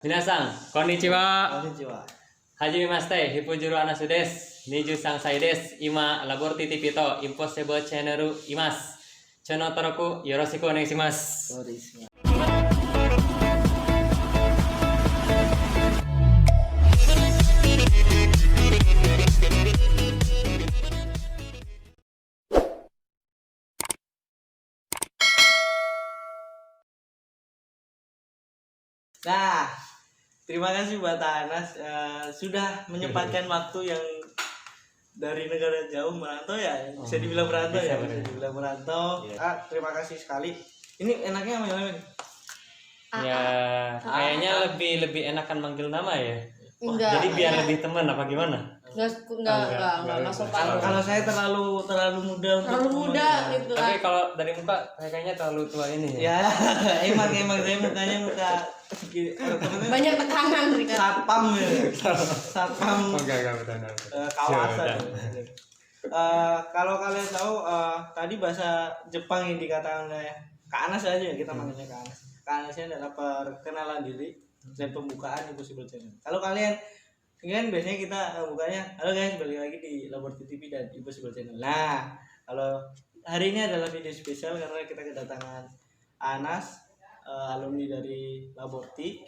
Minasan, konnichiwa. Konnichiwa. Hajimemashite, Hippojuro Anasu desu. 23歳です。今、ラボルティティピとインポッシブルチャンネルいます。チャンネル登録よろしくお願いします。そうですね。Nah, terima kasih buat Anas sudah menyempatkan waktu yang dari negara jauh merantau ya, bisa dibilang merantau ya, bisa dibilang merantau. Terima kasih sekali. Ini enaknya manggil apa nih? Ya, kayaknya lebih enakan manggil nama ya. Enggak. Jadi biar lebih teman apa gimana? Enggak sopan. Kalau saya terlalu muda untuk Terlalu muda gitu Tapi kan. kalau dari muka kayaknya terlalu tua ini ya. Ya, emang saya mukanya muka Banyak tekanan sih kan. satpam ya. Satpam Enggak betul. kawasan. Kalau kalian tahu tadi bahasa Jepang yang dikatakan oleh Kak Anas aja ya, kita manggilnya Kak Anas. Kak Anasnya adalah perkenalan diri dan pembukaan Impossible Channel. Kalau kalian kan biasanya kita bukanya, halo guys, balik lagi di Laborti TV dan Impossible Channel. Nah, kalau hari ini adalah video spesial karena kita kedatangan Anas, alumni dari Laborti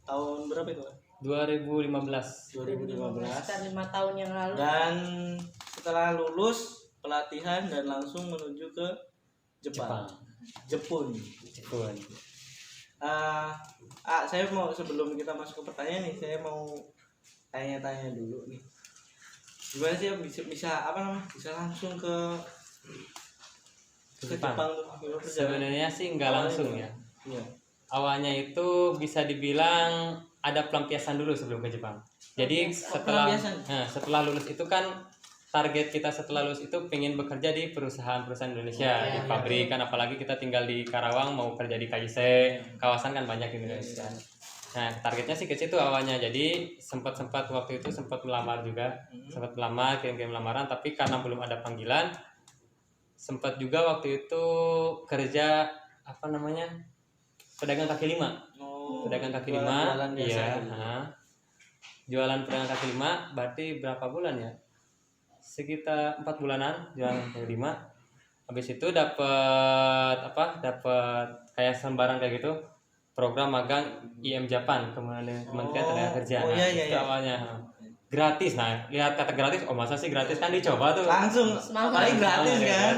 tahun berapa itu? 2015. 2015. Sekitar 5 tahun yang lalu. Dan setelah lulus pelatihan dan langsung menuju ke Jepang. Jepun. Saya mau, sebelum kita masuk ke pertanyaan nih, saya mau tanya-tanya dulu nih. Gimana sih bisa apa namanya? Bisa langsung ke Jepang. tuh? Sebenarnya sih nggak langsung ya. Iya. Awalnya itu bisa dibilang ada pelampiasan dulu sebelum ke Jepang. Jadi setelah lulus itu kan target kita setelah lulus itu pengen bekerja di perusahaan-perusahaan Indonesia, di pabrik kan, apalagi kita tinggal di Karawang mau kerja di KIC, kawasan kan banyak di Indonesia. Nah, targetnya sih ke situ awalnya. Jadi sempat waktu itu sempat melamar juga. Sempat melamar, kirim lamaran, tapi karena belum ada panggilan, sempat juga waktu itu kerja apa namanya? Pedagang kaki lima. Pedagang kaki lima. Iya, jualan pedagang kaki lima berarti berapa bulan ya? Sekitar 4 bulanan jualan kaki lima. Habis itu dapat kayak sembarang kayak gitu, program magang IM Japan, Kementerian Tenaga Kerja. Itu awalnya gratis. Nah, lihat kata gratis, oh masa sih gratis, kan dicoba tuh Langsung paling gratis kan.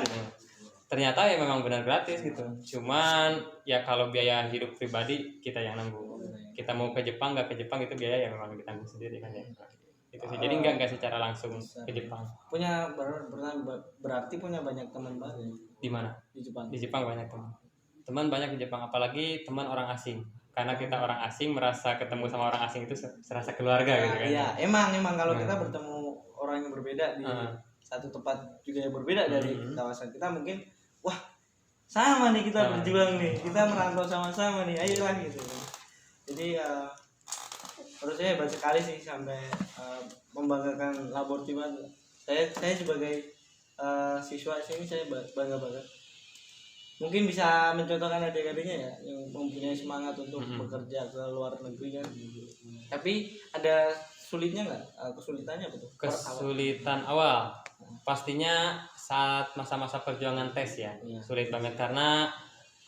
Ternyata ya memang benar gratis gitu. Cuman ya kalau biaya hidup pribadi kita yang nanggung. Kita mau ke Jepang nggak ke Jepang itu biaya yang memang kita tanggung sendiri kan ya. Itu sih. Jadi nggak secara langsung ke Jepang. Berarti punya banyak teman baru. Di mana? Di Jepang. Di Jepang banyak teman. Teman banyak di Jepang, apalagi teman orang asing. Karena kita orang asing, merasa ketemu sama orang asing itu serasa keluarga gitu kan. Iya, emang kalau kita bertemu orang yang berbeda di satu tempat juga yang berbeda dari kawasan kita, mungkin wah sama nih kita berjuang nih, kita merantau sama-sama nih, ayolah gitu. Jadi menurut saya hebat sekali sih sampai membanggakan Laborti banget. Saya sebagai siswa sini saya bangga banget. Mungkin bisa mencontohkan adik-adiknya ya yang mempunyai semangat untuk bekerja ke luar negeri kan. Tapi ada sulitnya nggak? Kesulitannya apa tuh? Kesulitan awal pastinya saat masa-masa perjuangan tes ya. Sulit banget karena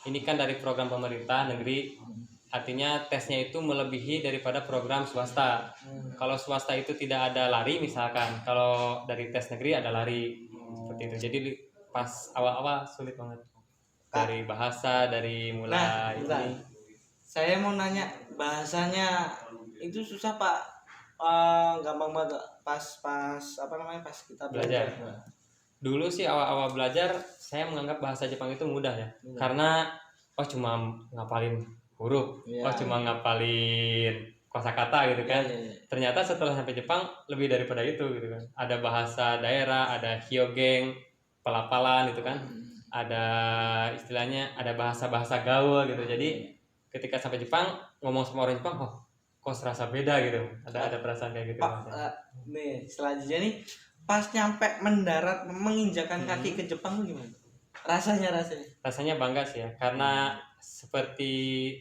ini kan dari program pemerintah negeri, artinya tesnya itu melebihi daripada program swasta. Kalau swasta itu tidak ada lari misalkan, kalau dari tes negeri ada lari seperti itu. Jadi pas awal-awal sulit banget. Dari bahasa, dari mulai ini. Saya mau nanya, bahasanya itu susah Pak? Gampang banget pas kita belajar. Dulu sih awal-awal belajar saya menganggap bahasa Jepang itu mudah ya. Karena cuma ngapalin huruf, cuma ngapalin kosakata gitu kan. Ternyata setelah sampai Jepang lebih daripada itu gitu kan. Ada bahasa daerah, ada hyogeng, pelapalan gitu kan. Ada istilahnya, ada bahasa-bahasa gaul gitu. Jadi ketika sampai Jepang ngomong sama orang Jepang, kok serasa beda gitu. Ada perasaan kayak gitu. Pak, nih selanjutnya nih, pas nyampe mendarat menginjakan kaki ke Jepang tuh gimana? Rasanya bangga sih ya, karena seperti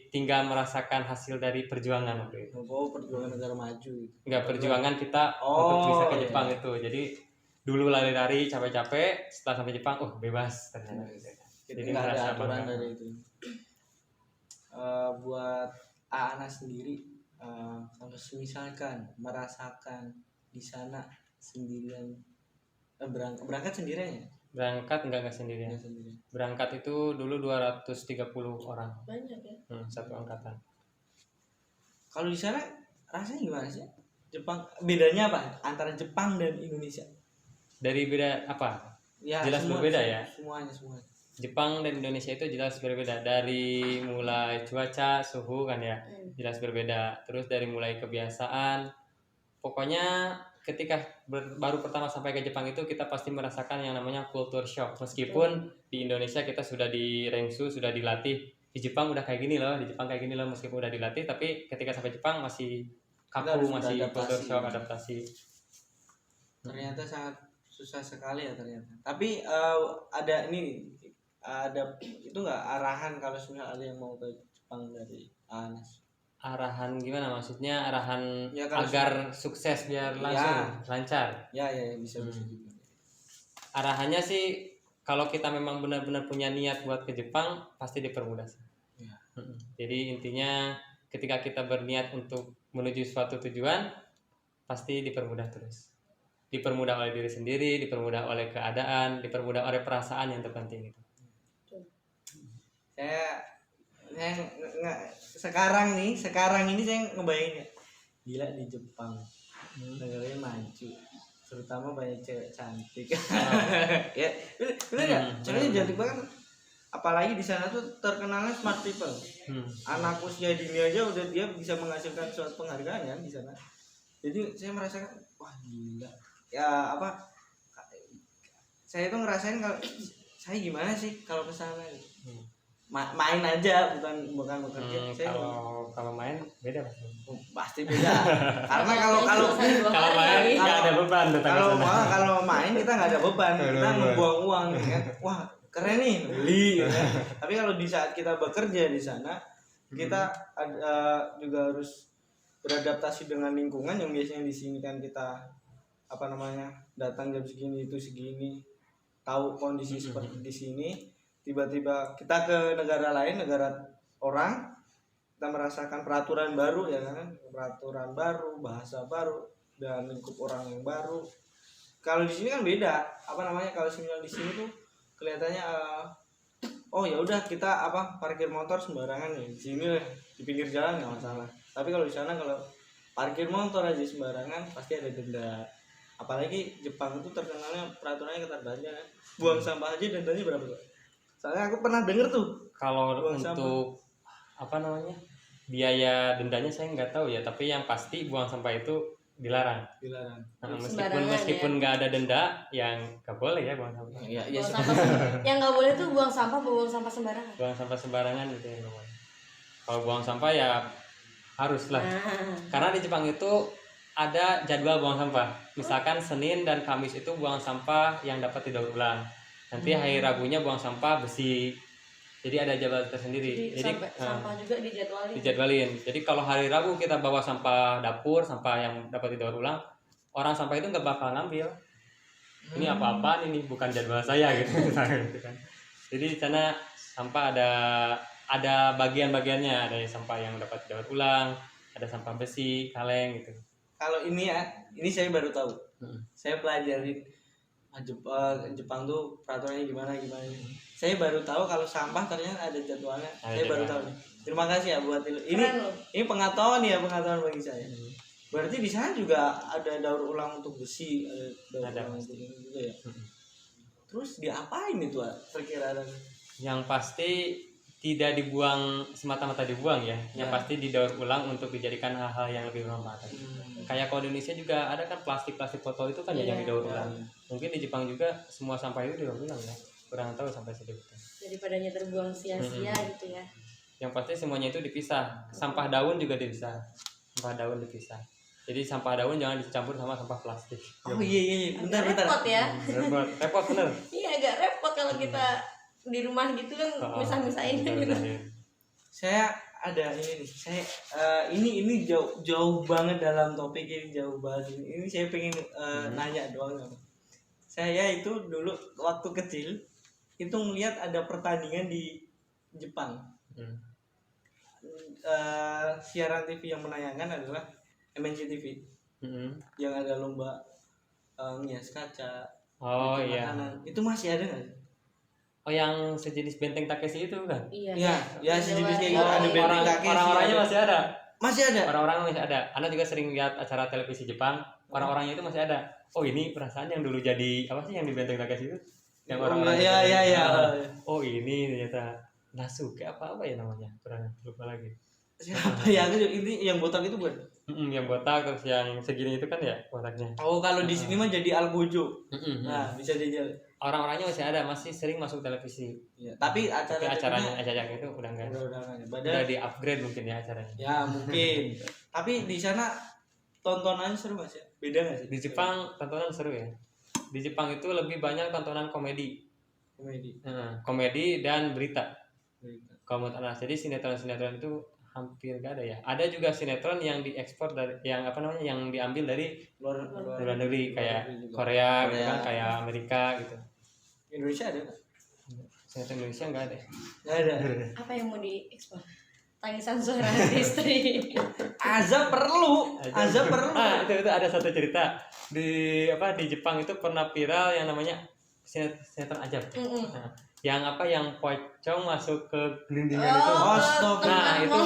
tinggal merasakan hasil dari perjuangan waktu itu. Oh, perjuangan negara maju. Enggak, perjuangan kita Oh, untuk bisa ke iya. Jepang itu. Jadi dulu lari-lari capek-capek, setelah sampai Jepang, bebas ternyata. Jadi nggak ada aturan dari itu. Buat Aana sendiri, kalau misalkan merasakan di sana sendirian, berangkat sendirian ya? Berangkat enggak sendirian. Nggak sendirian. Berangkat itu dulu 230 orang. Banyak ya. Satu angkatan. Kalau di sana rasanya gimana sih? Jepang, bedanya apa antara Jepang dan Indonesia? Dari beda apa? Ya, Jelas berbeda ya? Semuanya. Jepang dan Indonesia itu jelas berbeda. Dari mulai cuaca, suhu kan ya, jelas berbeda. Terus dari mulai kebiasaan, pokoknya ketika baru pertama sampai ke Jepang itu kita pasti merasakan yang namanya culture shock. Meskipun di Indonesia kita sudah direngsu, sudah dilatih, di Jepang udah kayak gini loh, di Jepang kayak gini loh, meskipun udah dilatih, tapi ketika sampai Jepang masih Kita harus kaku, masih beradaptasi. culture shock, adaptasi. Ternyata sangat susah sekali ya ternyata. Tapi ada itu nggak arahan kalau misalnya ada yang mau ke Jepang dari Anas? Arahan gimana maksudnya? Arahan Ya, kalau agar sukses biar langsung lancar. Ya bisa juga. Arahannya sih kalau kita memang benar-benar punya niat buat ke Jepang pasti dipermudah sih. Ya. Jadi intinya ketika kita berniat untuk menuju suatu tujuan pasti dipermudah terus. Dipermudah oleh diri sendiri, dipermudah oleh keadaan, dipermudah oleh perasaan yang terpenting itu. Sekarang ini saya ngebayangin ya, gila di Jepang negaranya maju, terutama banyak cewek cantik. Ya bener ya, ceweknya cantik banget, apalagi di sana tuh terkenalnya smart people. Anak usia dini aja udah dia bisa menghasilkan suatu penghargaan ya di sana. Jadi saya merasakan wah gila ya, apa saya tuh ngerasain kalau saya gimana sih kalau ke sana gitu. Main aja, bukan bekerja. Saya kalau main beda pasti. Pasti beda. Karena kalau Kalau main nggak ada beban datang ke sana. kalau main kita nggak ada beban, kita ngebuang uang ya kan. Wah keren nih beli ya kan? Tapi kalau di saat kita bekerja di sana, kita juga harus beradaptasi dengan lingkungan yang biasanya di sini kan kita datang jam segini itu segini, tahu kondisi seperti di sini. Tiba-tiba kita ke negara lain, negara orang, kita merasakan peraturan baru ya kan, peraturan baru, bahasa baru, dan lingkup orang yang baru. Kalau di sini kan beda, kalau misalnya di sini tuh kelihatannya oh ya udah kita parkir motor sembarangan ya, di sini di pinggir jalan nggak masalah. Tapi kalau di sana kalau parkir motor aja sembarangan pasti ada denda. Apalagi Jepang itu terkenalnya peraturannya ketat banget kan. Buang sampah aja dendanya berapa tuh? Soalnya aku pernah denger tuh. Kalau untuk biaya dendanya saya nggak tahu ya, tapi yang pasti buang sampah itu dilarang. Meskipun nggak ada denda, yang nggak boleh ya buang sampah. Iya. Yang nggak boleh tuh buang sampah sembarangan. Buang sampah sembarangan gitu ya. Kalau buang sampah ya harus lah. Karena di Jepang itu ada jadwal buang sampah. Misalkan Senin dan Kamis itu buang sampah yang dapat didaur ulang. Nanti hari Rabunya buang sampah besi. Jadi ada jadwal tersendiri. Jadi sampah juga dijadwalin. Jadi kalau hari Rabu kita bawa sampah dapur, sampah yang dapat didaur ulang, orang sampah itu nggak bakal ngambil. Ini apa-apaan ini, bukan jadwal saya gitu. Kan. Jadi di sana sampah ada bagian-bagiannya, ada sampah yang dapat didaur ulang, ada sampah besi, kaleng gitu. Kalau ini saya baru tahu. Saya pelajarin Jepang tuh peraturannya gimana. Saya baru tahu kalau sampah ternyata ada jadwalnya. Saya baru tahu nih. Terima kasih ya buat ini pengetahuan bagi saya. Berarti di sana juga ada daur ulang untuk besi, ada daur ulang untuk ini juga ya. Terus diapain itu perkiraan? Yang pasti tidak dibuang semata-mata dibuang ya. Yang pasti didaur ulang untuk dijadikan hal-hal yang lebih bermanfaat. Kayak kalau di Indonesia juga ada kan plastik botol itu kan yang didaur ulang. Mungkin di Jepang juga semua sampah itu didaur ulang ya. Kurang tahu sampai sejauh itu. Daripadanya terbuang sia-sia gitu ya. Yang pasti semuanya itu dipisah. Sampah daun juga dipisah. Sampah daun dipisah. Jadi sampah daun jangan dicampur sama sampah plastik. Oh iya. Bentar. Repot ya. Repot bener. Iya agak repot kalau kita di rumah gitu kan misah-misahin gitu. Saya ada ini nih. Saya ini jauh banget dalam topik ini, jauh banget ini. Ini saya pengen nanya doang. Saya itu dulu waktu kecil itu ngeliat ada pertandingan di Jepang. Siaran TV yang menayangkan adalah MNC TV. Yang ada lomba ngias kaca. Oh iya. Makanan. Itu masih ada nggak? Oh yang sejenis benteng Takeshi itu kan? Iya. Ya sejenis kayak gitu. Iya, Ada iya. benteng Takeshi. Orang-orangnya masih ada. Masih ada. Orang-orangnya masih ada. Anda juga sering lihat acara televisi Jepang, orang-orangnya itu masih ada. Oh ini perasaan yang dulu jadi apa sih yang di benteng Takeshi itu? Yang orang-orang. Iya. Oh ini ternyata Nasuke apa ya namanya? Kurang lupa lagi. Siapa ya? Ini yang botak itu bukan? Yang botak terus yang segini itu kan ya botaknya. Oh kalau di sini mah jadi algojo. Nah bisa dijual. Orang-orangnya masih ada, masih sering masuk televisi. Ya, tapi acaranya itu udah enggak. Udah di upgrade mungkin ya acaranya. Ya mungkin. Tapi di sana tontonannya seru Mas ya? Beda nggak sih? Di Jepang tontonan seru ya. Di Jepang itu lebih banyak tontonan komedi. Komedi dan berita. Kalau menurut anak, jadi sinetron itu hampir gak ada ya. Ada juga sinetron yang diekspor dari yang apa namanya yang diambil dari luar negeri kayak Korea gitu kan, kayak Amerika gitu. Indonesia ada nggak? Sinetron Indonesia nggak ada. Nggak ada. Apa yang mau diekspor? Tangisan suara istri. Azab perlu. Itu ada satu cerita di Jepang itu pernah viral yang namanya sinetron Ajab. Yang pocong masuk ke gelindingan itu. Nah, itu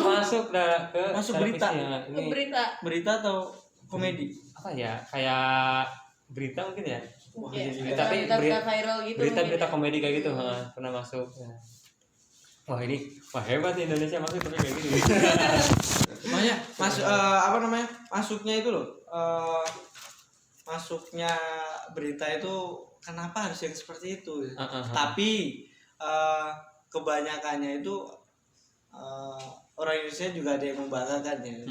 masuk berita. Ini Berita atau komedi? Hmm. Apa ya? Kayak berita mungkin ya. Berita viral gitu. Berita komedi kayak gitu, pernah masuk. Wah hebat Indonesia masuk tapi kayak gini. Makanya masuknya itu loh. Masuknya berita itu kenapa harus yang seperti itu? Tapi kebanyakannya itu orang Indonesia juga ada yang membanggakan ya.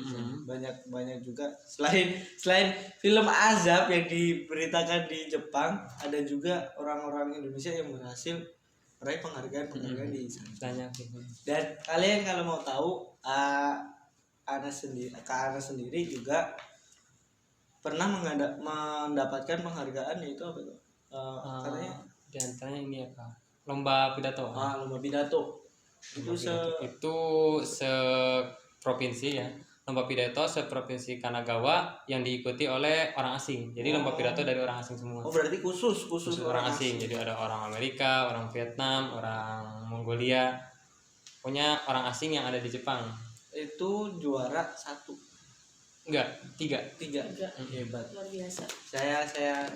Banyak juga selain film Azab yang diberitakan di Jepang, ada juga orang-orang Indonesia yang berhasil meraih penghargaan di sana. Dan kalian kalau mau tahu, Ana sendiri juga pernah mendapatkan penghargaan, yaitu apa tuh? Katanya di antaranya ini apa? Lomba pidato. Lomba pidato. Itu provinsi ya. Lomba pidato seprovinsi Kanagawa yang diikuti oleh orang asing. Jadi lomba pidato dari orang asing semua. Oh, berarti khusus orang asing. Jadi ada orang Amerika, orang Vietnam, orang Mongolia. Punya orang asing yang ada di Jepang. Itu juara 1. Enggak, 3. Hebat. Luar biasa. Saya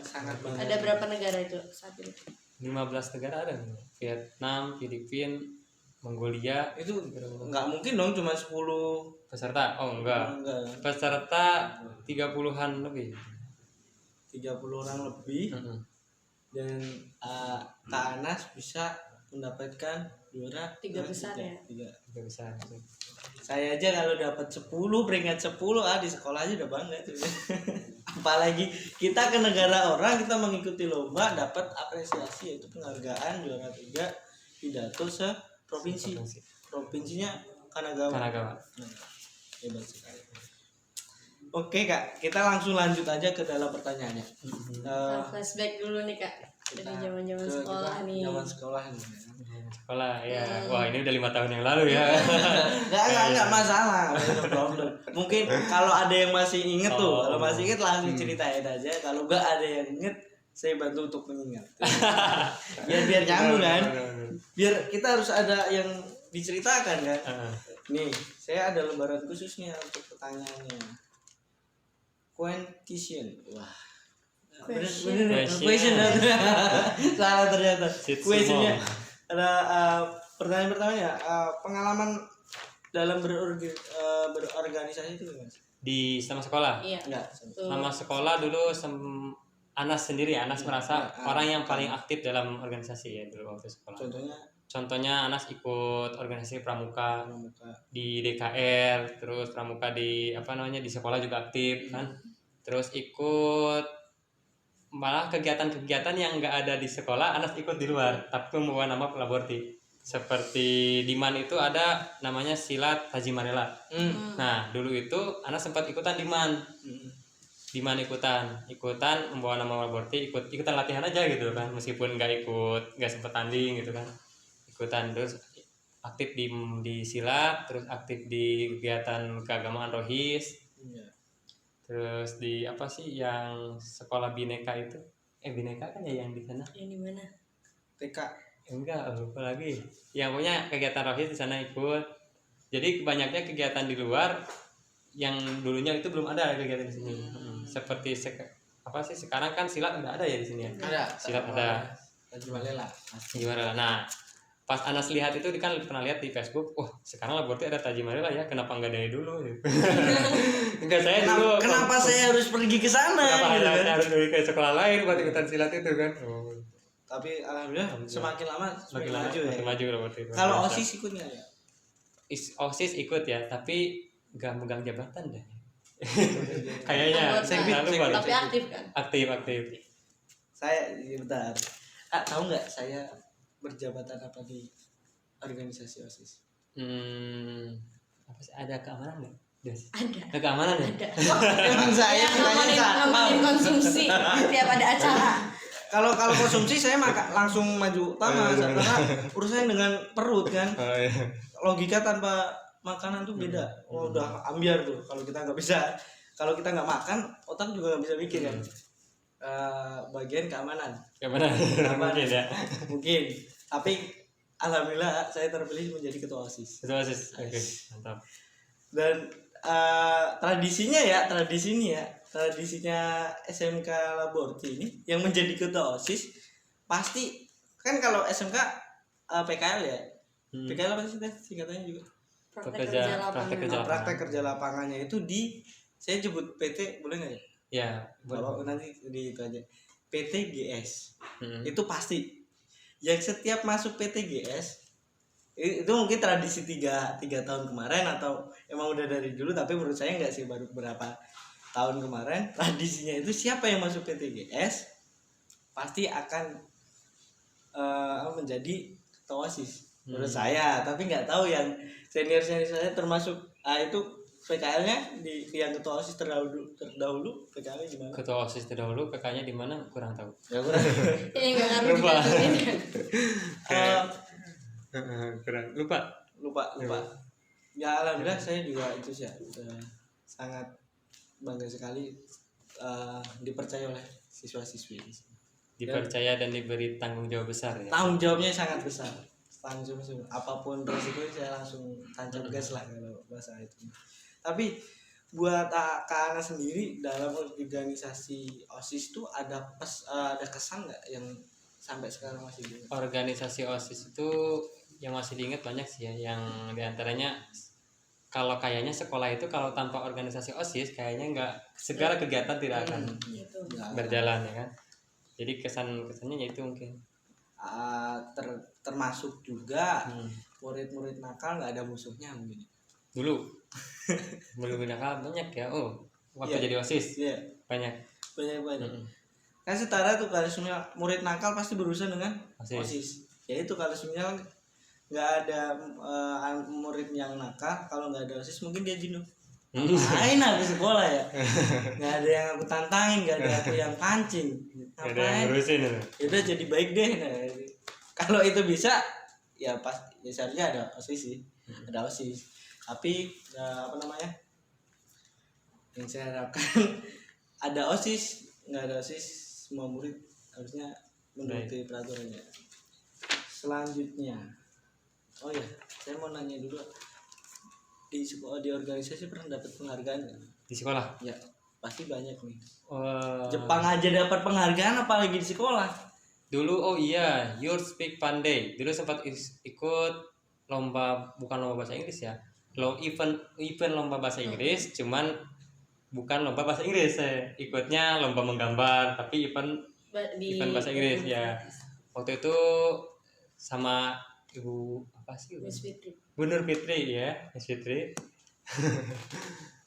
sangat bangga. Ada berapa negara itu saat ini? 15 negara ada. Vietnam, Filipina, Mongolia. Itu nggak mungkin dong cuma 10 peserta. Oh enggak. Peserta 30-an lebih. 30 orang lebih. Dan Kak Anas bisa mendapatkan juara 3 besar ya. 3 besar. Saya aja kalau dapat 10 peringkat 10 di sekolah aja udah bangga tuh. Apalagi kita ke negara orang, kita mengikuti lomba dapat apresiasi, yaitu penghargaan juara 3 pidato provinsi. Provinsinya Kanagawa. Hebat sekali. Oke Kak, kita langsung lanjut aja ke dalam pertanyaannya. Flashback dulu nih Kak, dari zaman-zaman sekolah nih. Zaman sekolah nih. Sekolah ya. Wah ini udah 5 tahun yang lalu ya. Enggak masalah, problem. Mungkin kalau ada yang masih inget kalau masih inget langsung ceritain aja. Kalau enggak ada yang inget, saya bantu untuk mengingat. biar nyambung kan. Biar kita harus ada yang diceritakan kan. Nih, saya ada lembaran khususnya untuk pertanyaannya. Question. Wah. Bener. Question. Salah ternyata. Questionnya ada pertanyaan pertamanya, pengalaman dalam berorganisasi itu gimana? Di sama sekolah? Iya. Enggak. Sama sekolah dulu Anas sendiri ya, Anas merasa orang yang paling aktif dalam organisasi ya dulu waktu sekolah. Contohnya Anas ikut organisasi pramuka di DKR, terus pramuka di di sekolah juga aktif kan. Terus ikut malah kegiatan-kegiatan yang enggak ada di sekolah, Anas ikut di luar, tapi membawa nama Pelaborti. Seperti di MAN itu ada namanya silat Tajimarela. Nah, dulu itu anak sempat ikutan di MAN. Di MAN ikutan membawa nama Malborti, ikutan latihan aja gitu kan, meskipun nggak sempat tanding gitu kan. Ikutan terus aktif di silat, terus aktif di kegiatan keagamaan Rohis. Terus di apa sih yang sekolah bineka itu? Bineka kan ya yang di sana? Yang di mana? TK. Enggak, lupa lagi. Yang punya kegiatan Rohis di sana ikut. Jadi banyaknya kegiatan di luar yang dulunya itu belum ada kegiatan di sini. Seperti apa sih sekarang kan silat udah ada ya di sini ya? Ada. Silat ada. Tajimarela. Gimana? Nah, pas Anas lihat itu kan pernah lihat di Facebook, wah sekarang laboratory ada Tajimarela ya, kenapa nggak dari dulu? Enggak, saya dulu. Kenapa saya harus pergi ke sana? Kenapa Gitu kan? harus pergi ke sekolah lain buat ikutan silat itu kan? Tapi alhamdulillah semakin lama semakin maju ya. Semakin maju laboratory. Kalau OSIS ikutnya ya? OSIS ikut ya, tapi nggak megang jabatan deh. Kayaknya Anggota. lupa. Tapi aktif kan? Aktif. Saya bentar. Tahu nggak saya berjabatan apa di organisasi OSIS? Apa sih, ada keamanan nggak? Yes. Ada. Ada keamanan ya? Ada. Emang saya ngomongin konsumsi tiap ada acara. Kalau konsumsi saya langsung maju utama karena urusannya dengan perut kan. Logika tanpa makanan tuh beda. Udah ambiar tuh kalau kita nggak makan, otak juga nggak bisa mikir kan. Bagian keamanan Mungkin ya. mungkin, tapi alhamdulillah saya terpilih menjadi ketua OSIS. Oke, mantap. Dan tradisinya SMK Laborti ini yang menjadi ketua OSIS pasti kan. Kalau SMK PKL ya, PKL apa sih singkatannya juga? Praktek kerja lapangannya itu saya sebut PT boleh nggak ya? Ya, Kalau nanti di itu aja PTGS. Itu pasti yang setiap masuk PTGS itu mungkin tradisi 3 tahun kemarin atau emang udah dari dulu, tapi menurut saya enggak sih, baru beberapa tahun kemarin tradisinya itu siapa yang masuk PTGS pasti akan menjadi ketua OSIS menurut saya. Tapi nggak tahu yang senior saya termasuk itu PKL-nya yang ketua OSIS terdahulu PKL-nya gimana? Ketua OSIS terdahulu, PK-nya di mana kurang tahu. Ya kurang. Ini nggak ngaruh juga. Lupa. Ya alhamdulillah saya juga itu sih ya, sangat bangga sekali dipercaya oleh siswa-siswi. Dipercaya dan diberi tanggung jawab besar ya. Tanggung jawabnya sangat besar. Apapun resikonya saya langsung tancap gas lah kalau bahasa itu. Tapi buat Kak Ana sendiri dalam organisasi OSIS itu ada kesan nggak yang sampai sekarang masih diingat? Organisasi OSIS itu yang masih diingat banyak sih ya. Yang diantaranya kalau kayaknya sekolah itu kalau tanpa organisasi OSIS kayaknya nggak, segala kegiatan tidak akan berjalan ya kan. Jadi kesannya itu mungkin termasuk juga murid-murid nakal nggak ada musuhnya mungkin. Dulu belum nakal banyak ya. Waktu jadi OSIS banyak. Kan setara tuh kalau semuanya murid nakal pasti berurusan dengan OSIS. Ya itu kalau semuanya nggak ada murid yang nakal, kalau nggak ada OSIS mungkin dia jenuh. Ngapain aku sekolah ya? Nggak ada yang aku tantangin, nggak ada aku yang pancing. Nggak ada yang ngurusin itu. Udah jadi baik deh. Nah, kalau itu bisa ya seharusnya ada OSIS sih. Ada OSIS. Tapi yang saya harapkan ada OSIS, nggak ada OSIS semua murid harusnya menuruti peraturannya. Selanjutnya, saya mau nanya dulu, di organisasi pernah dapat penghargaan nggak? Di sekolah? Ya pasti banyak nih. Jepang aja dapat penghargaan, apalagi di sekolah. Dulu Your Speak Pandai. Dulu sempat ikut lomba, bukan lomba bahasa Inggris ya, event lomba bahasa Inggris, cuman bukan lomba bahasa Inggris. Saya ikutnya lomba menggambar, tapi event bahasa Inggris ya. Waktu itu sama Ibu apa sih? Bu Nur Fitri ya, Miss Fitri.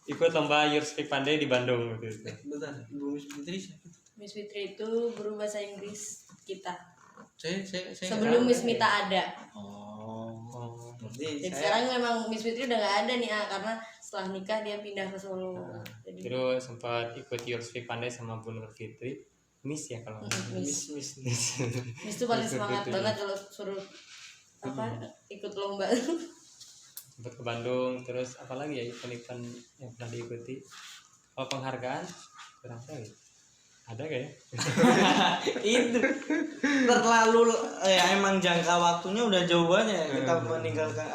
Ikut lomba Your Speak Pandai di Bandung gitu. Bentar, Ibu Miss Fitri. Miss Fitri itu guru bahasa Inggris kita. Saya sebelum Miss Mita ada. Jadi sekarang memang Miss Fitri udah nggak ada nih karena setelah nikah dia pindah ke Solo. Jadi Terus sempat ikut Yorsvi Pandai sama Bu Nur Fitri. Miss ya kalau Miss Miss. Miss tuh paling semangat banget kalau suruh ikut lomba. sempat ke Bandung. Terus apalagi ya event-event yang pernah diikuti. Kalau penghargaan kurang tahu ya. Ada gak ya? Itu terlalu emang jangka waktunya udah jauh banget ya kita meninggalkan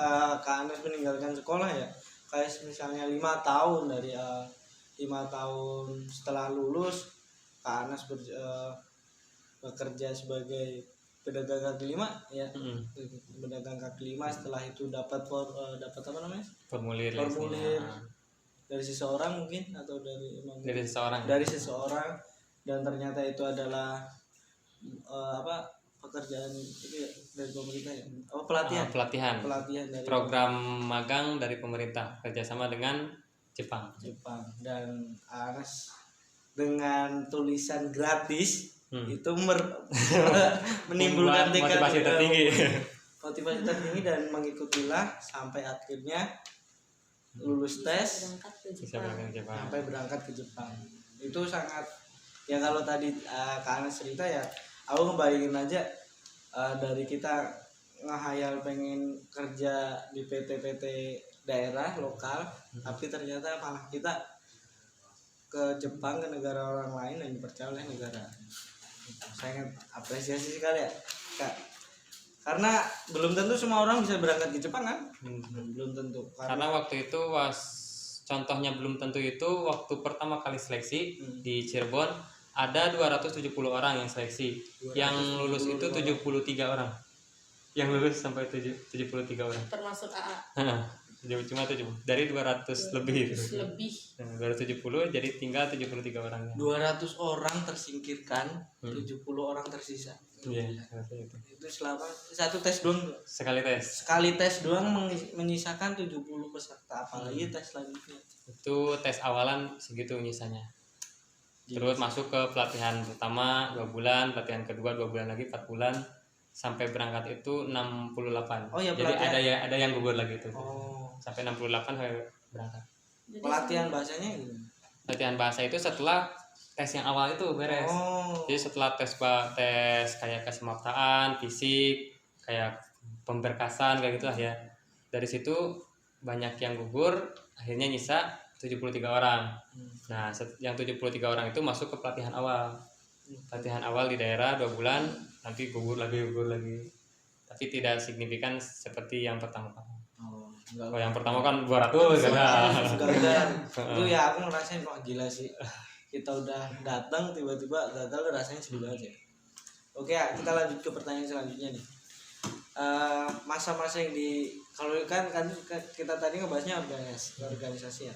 Kak Anes meninggalkan sekolah ya. Kayak misalnya 5 tahun dari 5 tahun setelah lulus Kak Anes bekerja sebagai pedagang kaki lima ya. Pedagang kaki lima, setelah itu dapat apa namanya? Formulir dari seseorang mungkin atau dari seseorang dan ternyata itu adalah pekerjaan itu ya, dari pemerintah ya. Pelatihan dari program magang dari pemerintah kerjasama dengan Jepang dan Anas dengan tulisan gratis itu menimbulkan motivasi tertinggi dan mengikutilah sampai akhirnya lulus tes sampai berangkat ke Jepang. Itu sangat ya, kalau tadi Kak Anas cerita ya aku ngebayangin aja dari kita ngehayal pengen kerja di PT-PT daerah lokal tapi ternyata malah kita ke Jepang, ke negara orang lain dan dipercaya oleh negara. Sangat apresiasi sekali ya Kak, karena belum tentu semua orang bisa berangkat ke Jepang kan. Belum tentu karena waktu itu contohnya belum tentu itu waktu pertama kali seleksi di Cirebon ada 270 orang yang seleksi, yang lulus itu 73 orang, yang lulus sampai 73 orang termasuk AA. Cuma 70 dari 200 lebih. 270 jadi tinggal 73 orang. 200 orang tersingkirkan, 70 orang tersisa. Iya, itu selama satu tes doang. Sekali tes doang menyisakan 70 peserta, apalagi tes selanjutnya. Itu tes awalan segitu nyisanya. Terus masuk ke pelatihan pertama 2 bulan, pelatihan kedua 2 bulan lagi 4 bulan sampai berangkat itu 68. Oh ya, jadi ada yang gugur lagi itu. Sampai 68 sampai berangkat. Pelatihan bahasanya gimana? Pelatihan bahasa itu setelah tes yang awal itu beres. Jadi setelah tes kayak kesemaptaan, fisik, kayak pemberkasan kayak gitulah ya. Dari situ banyak yang gugur, akhirnya nyisa 73 orang. Nah, yang 73 orang itu masuk ke pelatihan awal. Pelatihan awal di daerah 2 bulan, nanti gugur lagi. Tapi tidak signifikan seperti yang pertama kali. Kalau yang pertama kan 200 kan. Itu ya aku ngerasain wah gila sih. Kita udah datang tiba-tiba gagal, rasanya sedih banget ya. Oke ya, kita lanjut ke pertanyaan selanjutnya nih. Masa-masa yang kalau kan kita tadi ngebahasnya organisasi ya.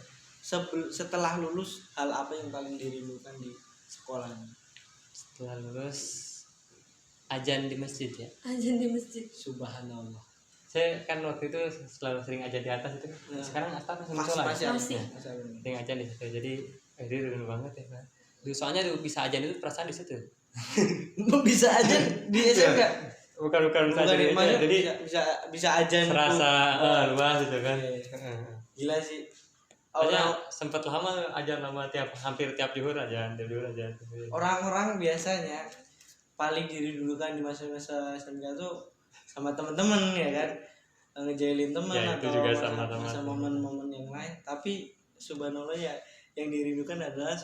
Setelah lulus hal apa yang paling dirindukan di sekolah? Setelah lulus ajan di masjid ya. Ajan di masjid. Subhanallah. Saya kan waktu itu selalu sering ajan di atas itu. Sekarang masih sering ajan di situ. Jadi ini rindu banget ya Pak. Soalnya bisa ajan itu perasaan di situ. Bisa ajan di SMK. Bukan jadi bisa ajan serasa luas gitu kan. Gila sih. Sempat lama ajan hampir tiap juhur ajan. Orang-orang biasanya paling dirindukan di masa-masa SMK tuh sama teman-teman ya kan, ngejailin teman ya, atau juga sama momen-momen yang lain. Tapi subhanallah ya yang dirindukan adalah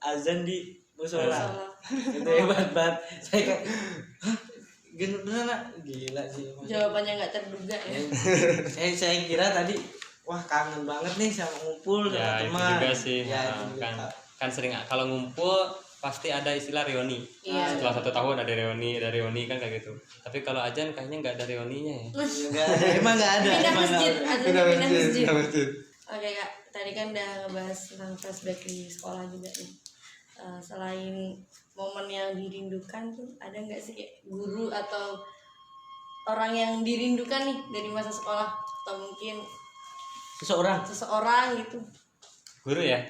azan di musola. Itu hebat banget. Saya kayak beneran gila sih. Jawabannya nggak terduga ya. Saya kira tadi wah kangen banget nih sama ngumpul sama teman. Itu juga sih. Ya, kan sering kalau ngumpul pasti ada istilah reuni. Setelah 1 tahun ada reuni kan kayak gitu. Tapi kalau ajan kayaknya nggak ada reuninya ya. Emang nggak ada. Pindah masjid. Oke Kak, tadi kan udah ngebahas tentang flashback di sekolah juga nih. Selain momen yang dirindukan tuh ada nggak sih kayak guru atau orang yang dirindukan nih dari masa sekolah, atau mungkin seseorang gitu? Guru ya?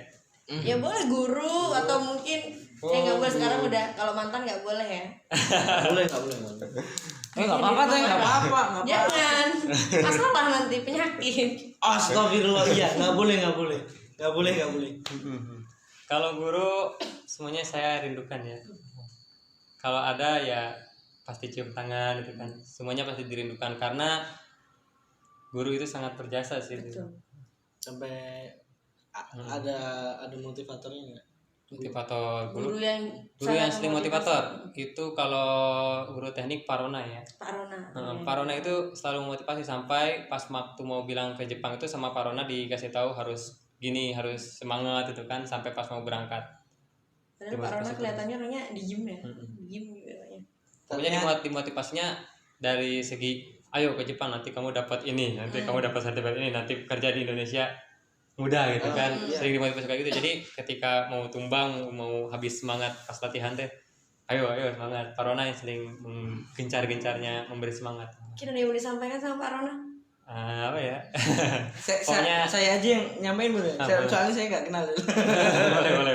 Ya boleh guru atau mungkin nggak boleh sekarang udah, kalau mantan nggak boleh ya. Boleh. Nggak apa-apa teh, nggak apa-apa. Jangan, masalah nanti penyakit. Astagfirullah, iya, nggak boleh. Kalau guru semuanya saya rindukan ya. Kalau ada ya pasti cium tangan gitu kan. Semuanya pasti dirindukan karena guru itu sangat berjasa sih. Betul. Sampai ada motivatornya nggak? Motivator Guru guru yang sering motivator itu kalau guru teknik Parona ya. Pak Rona. Parona itu selalu motivasi sampai pas waktu mau bilang ke Jepang itu sama Parona dikasih tahu harus gini, harus semangat itu kan sampai pas mau berangkat. Padahal Pak Rona kelihatannya orangnya diem ya. Diem gitu ya. Pokoknya dimotivasinya dari segi ayo ke Jepang nanti kamu dapat ini, nanti kamu dapat sertifikat ini, nanti kerja di Indonesia mudah gitu kan. Iya. Sering dimotivasi kayak gitu. Jadi ketika mau tumbang, mau habis semangat pas latihan teh, ayo semangat. Pak Rona yang sering gencar-gencarnya memberi semangat. Kira ada yang mau disampaikan sama Pak Rona? Apa ya? Pokoknya saya aja yang nyampein boleh. Soalnya saya nggak kenal. boleh.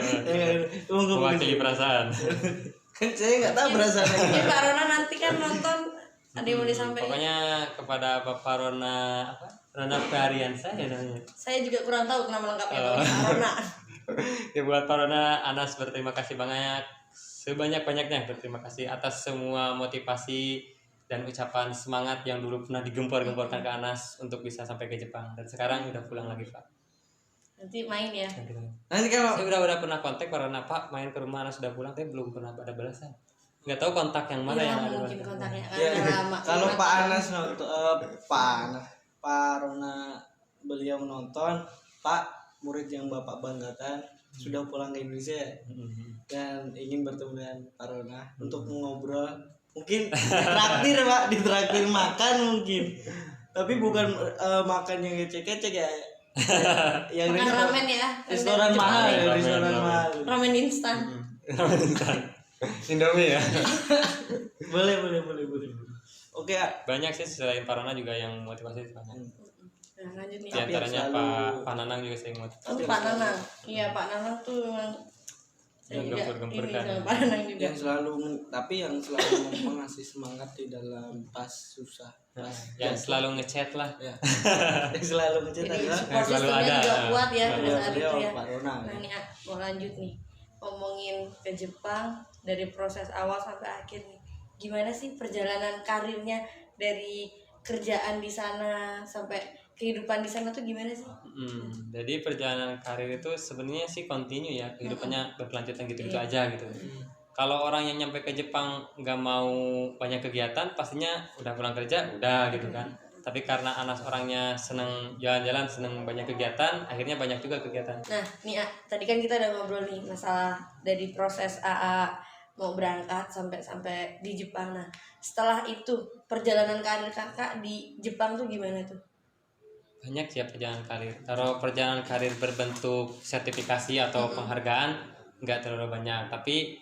Mewakili perasaan. Kan saya nggak tahu perasaannya. Jadi Pak Rona nanti kan nonton, ada yang mau disampaikan? Pokoknya kepada Bapak Rona Rona Fahriansyah ya namanya. Saya juga kurang tahu nama lengkapnya Pak Rona. Ya buat Pak Rona, Anas berterima kasih banyak, sebanyak-banyaknya berterima kasih atas semua motivasi dan ucapan semangat yang dulu pernah digempor-gemporkan ke Anas untuk bisa sampai ke Jepang, dan sekarang udah pulang lagi Pak. Nanti main ya. Nanti kalau Saya udah pernah kontak Pak Rona, Pak main ke rumah Anas sudah pulang, tapi belum pernah ada balasan. Nggak tahu kontak yang mana Ya, yang ada. mungkin kontaknya ya, lama. kalau Pak Anas Pak Rona beliau menonton, Pak murid yang Bapak banggakan sudah pulang ke Indonesia dan ingin bertemu dengan Pak Rona untuk ngobrol, mungkin ditraktir makan mungkin, tapi bukan makan yang kecek-kecek ya. Yang Makan ramen ya. restoran mahal ya, restoran mahal. Ramen instan. Indomie ya. Boleh. Oke, Banyak sih selain Pak Rona juga yang motivasi banyak. Nah, lanjut nih. Di antaranya Pak Nanang juga sering motivasi. Oh, Pak Nanang. Iya, Pak Nanang tuh memang saya Yang juga gempur-gempurkan. ini sama Pak Nanang juga. yang selalu mengasih semangat di dalam pas susah. Yang selalu ngechat lah. Ya. Yang selalu ngechat Jadi adalah support selalu systemnya ada. juga kuat ya pada beliau saat itu ya. Pak Rona. Nah nih mau lanjut nih, ngomongin ke Jepang dari proses awal sampai akhir nih. Gimana sih perjalanan karirnya dari kerjaan di sana sampai kehidupan di sana tuh gimana sih? Jadi perjalanan karir itu sebenarnya sih continue ya, kehidupannya berkelanjutan gitu-gitu aja gitu. Kalau orang yang nyampe ke Jepang nggak mau banyak kegiatan, pastinya udah pulang kerja udah gitu kan. Tapi karena Anas orangnya seneng jalan-jalan, seneng banyak kegiatan, akhirnya banyak juga kegiatan. Nah nih tadi kan kita udah ngobrol nih masalah dari proses AA mau berangkat sampai di Jepang. Nah setelah itu perjalanan karir kakak di Jepang tuh gimana tuh? Banyak sih ya perjalanan karir. Kalau perjalanan karir berbentuk sertifikasi atau penghargaan nggak terlalu banyak, tapi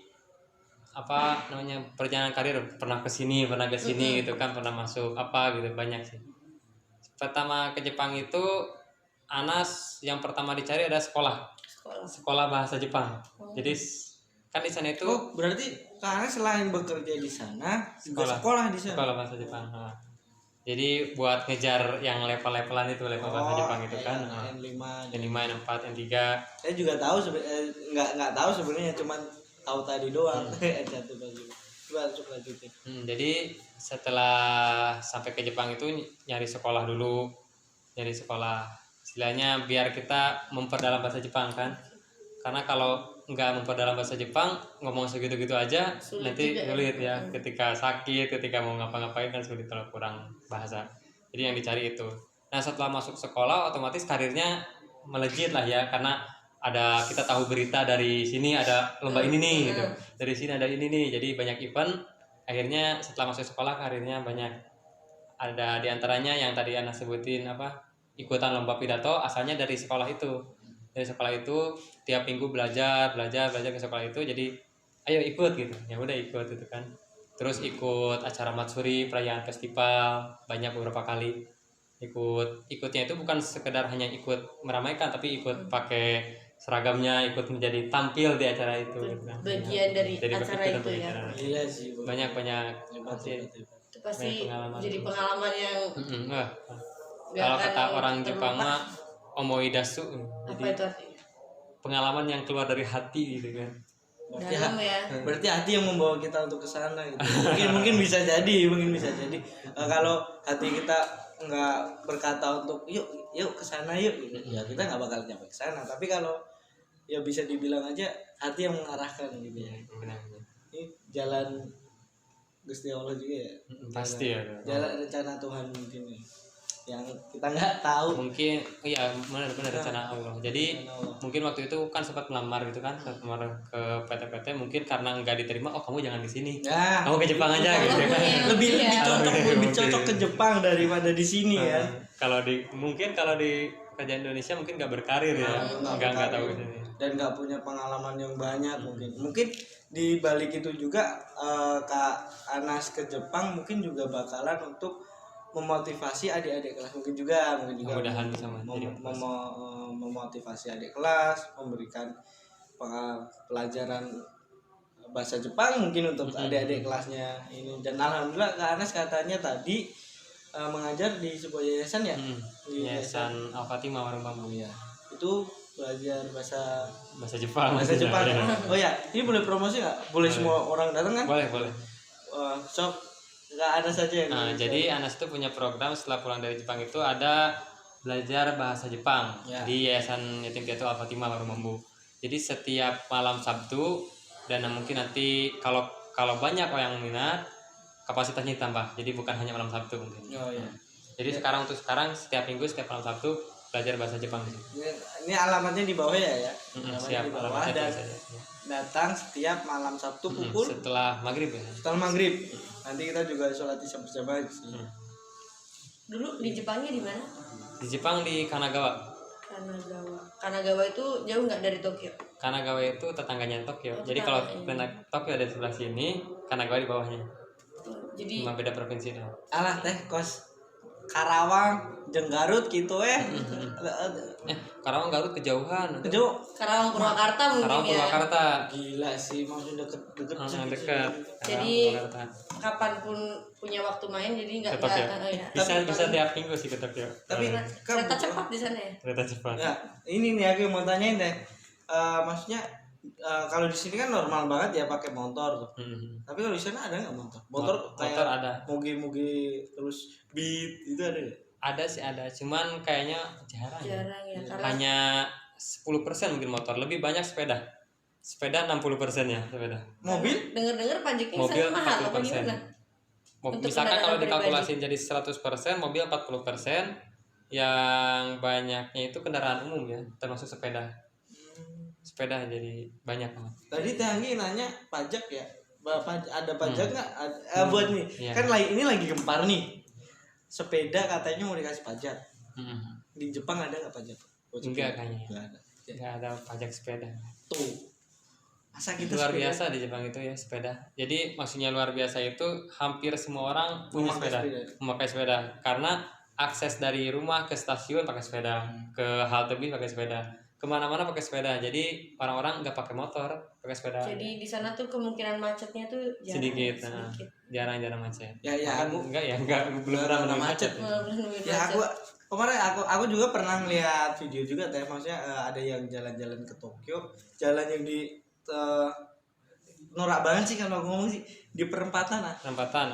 perjalanan karir pernah ke sini gitu kan, pernah masuk gitu, banyak sih. Pertama ke Jepang itu Anas yang pertama dicari ada sekolah bahasa Jepang. Jadi kan di sana itu berarti karena selain bekerja di sana juga sekolah di sana. Sekolah bahasa Jepang. Jadi buat ngejar yang level-levelan itu, level bahasa Jepang itu kan. N5, N5, N4, N3. Saya juga tahu nggak tahu sebenarnya, cuman tahu tadi doang. N1 tadi. Coba lanjutin. Jadi setelah sampai ke Jepang itu nyari sekolah dulu. Istilahnya biar kita memperdalam bahasa Jepang kan. Karena kalau nggak memperdalam bahasa Jepang, ngomong segitu-gitu aja nanti sulit ya. Ketika sakit, ketika mau ngapa-ngapain kan sulit kalau kurang bahasa. Jadi yang dicari itu. Nah setelah masuk sekolah otomatis karirnya melejit lah ya, karena kita tahu berita dari sini ada lomba ini nih gitu, dari sini ada ini nih, jadi banyak event. Akhirnya setelah masuk sekolah karirnya banyak. Ada diantaranya yang tadi Ana sebutin ikutan lomba pidato, asalnya dari sekolah itu. Dari sekolah itu tiap minggu belajar ke sekolah itu, jadi ayo ikut gitu, ya udah ikut itu kan. Terus ikut acara matsuri, perayaan festival, banyak beberapa kali ikutnya itu bukan sekedar hanya ikut meramaikan, tapi ikut pakai seragamnya, ikut menjadi tampil di acara itu gitu kan. Bagian dari acara itu ya. Gila sih. Banyak Itu pasti pengalaman. jadi pengalaman yang Wah, nggak kalau akan kata orang terlupa. Jepang mah omoidasu, Apa jadi itu artinya? pengalaman yang keluar dari hati gitu kan. Berarti, Dalam ya. berarti hati yang membawa kita untuk ke sana gitu. Mungkin bisa jadi. Kalau hati kita nggak berkata untuk yuk ke sana yuk gitu, ya kita nggak bakal nyampe ke sana. Tapi kalau ya bisa dibilang aja hati yang mengarahkan gitu ya. Benar. Ini jalan Gusti Allah juga ya. Pasti ya. Jalan rencana Tuhan mungkin ya, yang kita nggak tahu. Mungkin iya benar rencana Allah. Jadi Rencana Allah. mungkin waktu itu kan sempat melamar gitu kan, melamar ke PT-PT, mungkin karena nggak diterima, oh kamu jangan di sini, Nah, kamu ke Jepang aja Allah gitu kan. punya- lebih Iya. cocok Mungkin. ke Jepang daripada di sini ya. Kalau di kerjaan Indonesia mungkin nggak berkarir ya, nggak tahu gitu. Dan nggak punya pengalaman yang banyak mungkin di balik itu juga Kak Anas ke Jepang mungkin juga bakalan untuk memotivasi adik-adik kelas mungkin juga Mudah-mudahan bisa menjadi memotivasi adik kelas, memberikan pelajaran bahasa Jepang mungkin untuk adik-adik kelasnya ini. Dan alhamdulillah Kak Anas katanya tadi mengajar di sebuah yayasan ya, di Yayasan Al-Fatimah Warung Bambu. ya itu belajar bahasa Jepang. Jepang. Ya. Oh ya, ini boleh promosi nggak? Boleh semua orang datang kan? Boleh. Shop nggak ada saja yang Nah, jadi Anas tuh punya program setelah pulang dari Jepang itu ada belajar bahasa Jepang Ya. di Yayasan Yatim Piatu Al-Fatimah Warung Bambu. Jadi setiap malam Sabtu, dan mungkin nanti kalau banyak orang yang minat, kapasitasnya ditambah. Jadi bukan hanya malam Sabtu mungkin. Oh iya. Jadi sekarang setiap minggu setiap malam Sabtu belajar bahasa Jepang di sini. Ini alamatnya di bawah ya. Alamatnya Siap di bawah alamatnya dan tulis aja. datang setiap malam Sabtu pukul Setelah maghrib ya. setelah maghrib. Nanti kita juga sholat isya berjamaah di sini. Dulu di Jepangnya di mana? Di Jepang di Kanagawa. Kanagawa itu jauh nggak dari Tokyo? Kanagawa itu tetangganya Tokyo. Oh, Jadi kalau tetangganya. Tokyo ada di sebelah sini, Kanagawa di bawahnya. Jadi Cuma beda provinsi doang. Alah teh kos Karawang jeung Garut gitu Karawang Garut kejauhan. Kejo Karawang Purwakarta mungkin Karawang ya. Purwakarta. gila sih maksudnya deket Dekat. Jadi Karawang, Purwakarta. kapanpun punya waktu main jadi nggak Ke Tokyo. ya. Bisa tiap minggu sih ke Tokyo. Tapi Kereta cepat di sana ya. Kereta cepat. ya ini nih aku mau tanyain deh. Maksudnya kalau di sini kan normal banget ya pakai motor tuh. Tapi kalau di sana ada nggak motor? Motor Motor ada. Moge terus beat itu ada nggak? Ada sih ada, cuman kayaknya jarang. Jarang ya karena Hanya 10% mungkin motor, lebih banyak sepeda. Sepeda 60% ya sepeda. Mobil? dengar Mobil pajaknya mahal apa 40%. gimana? Untuk Misalkan kalau kendaraan dikalkulasin jadi 100%, mobil 40%, yang banyaknya itu kendaraan umum ya, termasuk sepeda. Sepeda jadi banyak banget. Tadi Teh Anggi nanya pajak ya. Ada pajak nggak? Buat nih. Iya. Kan ini lagi gempar nih. Sepeda katanya mau dikasih pajak. Di Jepang ada nggak pajak? Enggak kayaknya. Nggak ada. Enggak ada pajak sepeda. Tuh. Masa kita Luar sepeda? biasa di Jepang itu ya sepeda. Jadi maksudnya luar biasa itu hampir semua orang punya memakai sepeda. Karena akses dari rumah ke stasiun pakai sepeda, ke halte bis pakai sepeda, kemana-mana pakai sepeda. Jadi orang-orang nggak pakai motor, pakai sepeda. Jadi di sana tuh kemungkinan macetnya tuh jarang, sedikit. Jarang macet. Ya Enggak belum pernah menemui macet. Ya kemarin aku juga pernah ngeliat video juga Teh, maksudnya ada yang jalan-jalan ke Tokyo, jalan yang di norak banget sih kalau aku ngomong sih di perempatan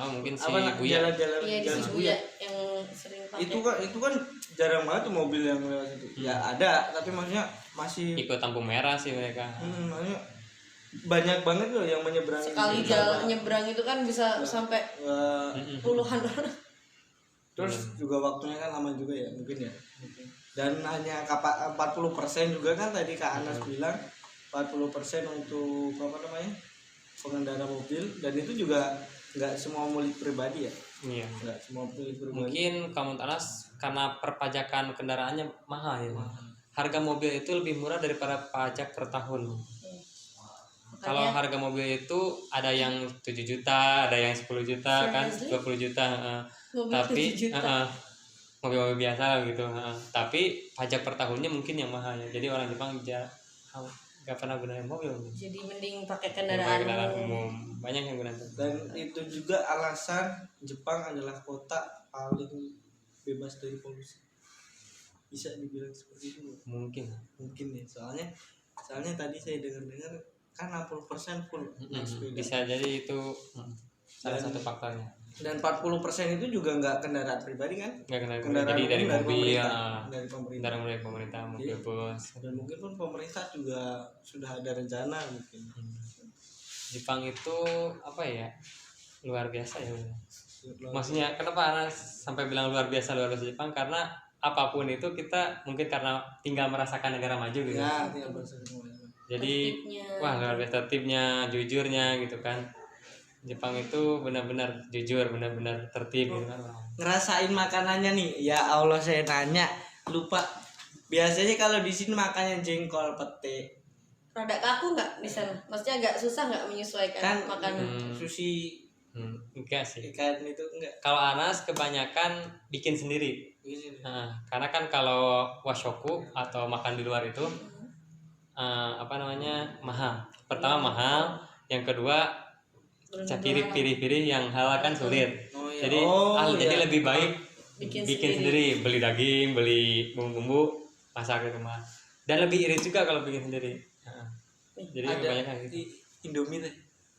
mungkin si apa Buya. jalan-jalan Iya di jalan Shibuya yang sering pakai. itu kan jarang banget tuh mobil yang lewat itu. Ya ada, tapi maksudnya masih Ikut lampu merah sih mereka. maksudnya banyak banget loh yang menyeberangi. Sekali jalan nyebrang itu kan bisa sampai puluhan orang. Terus juga waktunya kan lama juga ya mungkin ya. Dan hanya 40% juga kan tadi Kak Anas bilang 40% untuk apa namanya pengendara mobil, dan itu juga nggak semua milik pribadi ya. Iya. Nggak semua milik pribadi. Mungkin kamu Anas karena perpajakan kendaraannya mahal ya. Harga mobil itu lebih murah daripada pajak per tahun. Kalau harga mobil itu ada yang 7 juta, ada yang 10 juta kan, 20 juta. Tapi mobil-mobil biasa lah gitu. Tapi pajak per tahunnya mungkin yang mahal ya. Jadi orang Jepang nggak pernah gunain mobil. Jadi mending pakai Pakai kendaraan kendaraan umum. umum, banyak yang gunain. Dan itu juga alasan Jepang adalah kota paling bebas dari polusi. Bisa dibilang seperti itu nggak? Mungkin ya, soalnya tadi saya dengar kan 60% full naik sepeda. Bisa jadi itu salah satu faktornya. Dan 40% itu juga nggak kendaraan pribadi kan? Nggak Kendaraan jadi umum dari mobil, dari pemerintah. dari pemerintah, mobil Jadi, bus. Dan mungkin pun pemerintah juga sudah ada rencana mungkin. Jepang itu apa ya, luar biasa ya. Maksudnya kenapa Anas sampai bilang luar biasa Jepang, karena apapun itu kita mungkin karena tinggal merasakan negara maju gitu. Ya, tinggal bersedia. Jadi Tertibnya. wah luar biasa tertibnya, jujurnya gitu kan. Jepang itu benar-benar jujur, benar-benar tertib gitu kan. Ngerasain makanannya nih, ya Allah saya nanya lupa. Biasanya kalau di sini makannya jengkol pete Rada kaku nggak di sana? Maksudnya agak susah nggak menyesuaikan kan makanan? sushi Enggak sih. ikan itu enggak. Kalau Anas kebanyakan bikin sendiri. Nah, karena kan kalau washoku atau makan di luar itu mahal. Pertama mahal, yang kedua pilih-pilih yang halal kan sulit. Oh, iya. Jadi jadi lebih baik Bikin bikin sendiri, beli daging, beli bumbu-bumbu, masak di rumah. Dan lebih irit juga kalau bikin sendiri. Jadi Ada kebanyakan gitu. di Indomie teh.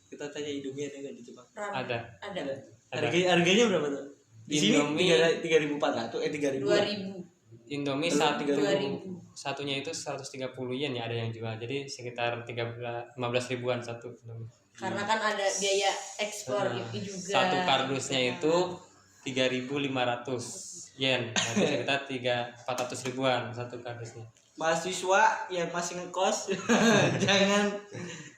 Kita tanya Indomie ada nggak di Jepang? Ada. Ada. Harganya berapa tuh? Di sini Indomie 3.400 3.000. 2000. Indomie Telur 2000. satunya itu 130 yen ya, ada yang jual. Jadi sekitar 15 ribuan satu Indomie. Karena kan ada biaya ekspor itu juga. Satu kardusnya itu 3.500 yen. Nanti sekitar 400 ribuan satu kardusnya. Mahasiswa yang masih ngekos jangan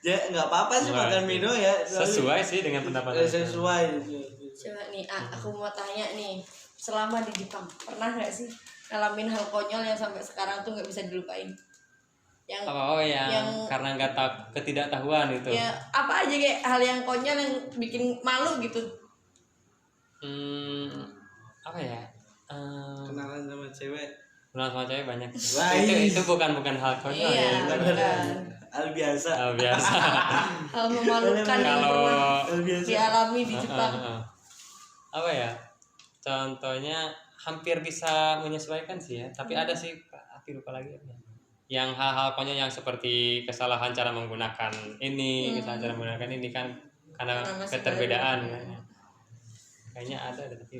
nggak apa-apa sih Wah, makan mie doang ya. Sesuai sih dengan pendapatan. Sesuai. Coba nih, aku mau tanya nih, selama di Jepang pernah nggak sih ngalamin hal konyol yang sampai sekarang tuh nggak bisa dilupain? Yang yang karena nggak tahu, ketidaktahuan itu. ya apa aja kayak hal yang konyol yang bikin malu gitu? Apa ya? Kenalan sama cewek. Kenalan sama cewek banyak. Wah, itu bukan hal konyol Iya, ya. bukan. Hal biasa. Hal biasa. Hal memalukan yang Kalau pernah dialami di Jepang. Apa ya? Contohnya hampir bisa menyesuaikan sih ya, tapi ada sih, tapi lupa lagi. Yang hal-hal konyol yang seperti kesalahan cara menggunakan ini, kesalahan cara menggunakan ini kan karena keterbedaan kan. Kayaknya ada tapi.